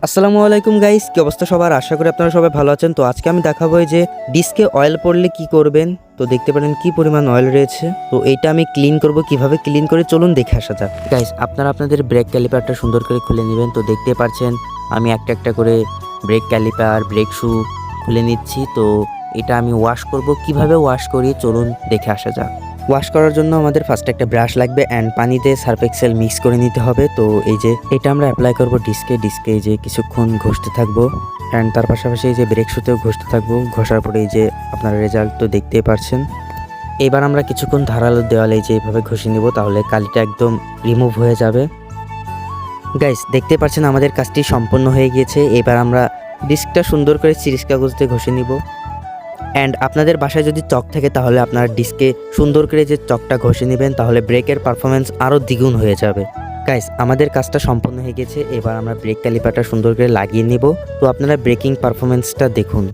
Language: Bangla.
আসসালামু আলাইকুম গাইস, কি অবস্থা সবার? আশা করি আপনারা সবাই ভালো আছেন। তো আজকে আমি দেখাবো যে ডিস্কে অয়েল পড়লে কি করবেন। তো দেখতে পারেন কি পরিমাণ অয়েল রয়েছে। তো এইটা আমি ক্লিন করব, কিভাবে ক্লিন করে চলুন দেখে আসা যাক। গাইস, আপনারা আপনাদের ব্রেক ক্যালিপারটা সুন্দর করে খুলে নেবেন। তো দেখতে পাচ্ছেন আমি একটা একটা করে ব্রেক ক্যালিপার, ব্রেক শু খুলে নিচ্ছি। তো এটা আমি ওয়াশ করব, কিভাবে ওয়াশ করি চলুন দেখে আসা যাক। ওয়াশ করার জন্য আমাদের ফার্স্ট একটা ব্রাশ লাগবে অ্যান্ড পানিতে সার্ফ এক্সেল মিক্স করে নিতে হবে। তো এই যে এটা আমরা অ্যাপ্লাই করব ডিস্কে এই যে কিছুক্ষণ ঘষতে থাকবো অ্যান্ড তার পাশাপাশি এই যে ব্রেক শুতেও ঘষতে থাকবো। ঘষার পরে এই যে আপনার রেজাল্ট তো দেখতেই পারছেন। এবার আমরা কিছুক্ষণ ধারালো দেওয়ালে এই যে এইভাবে ঘষে নিব, তাহলে কালিটা একদম রিমুভ হয়ে যাবে। গাইস, দেখতে পাচ্ছেন আমাদের কাজটি সম্পন্ন হয়ে গিয়েছে। এবার আমরা ডিস্কটা সুন্দর করে সিরিজ কাগজ দিয়ে ঘষে নিব। অ্যান্ড আপনাদের বাসায় যদি চক থাকে তাহলে আপনার ডিস্কে সুন্দর করে যে চকটা ঘষে নেবেন, তাহলে ব্রেকের পারফরমেন্স আরও দ্বিগুণ হয়ে যাবে। গাইস, আমাদের কাজটা সম্পন্ন হয়ে গেছে। এবার আমরা ব্রেক ক্যালিপারটা সুন্দর করে লাগিয়ে নিব। তো আপনারা ব্রেকিং পারফরমেন্সটা দেখুন।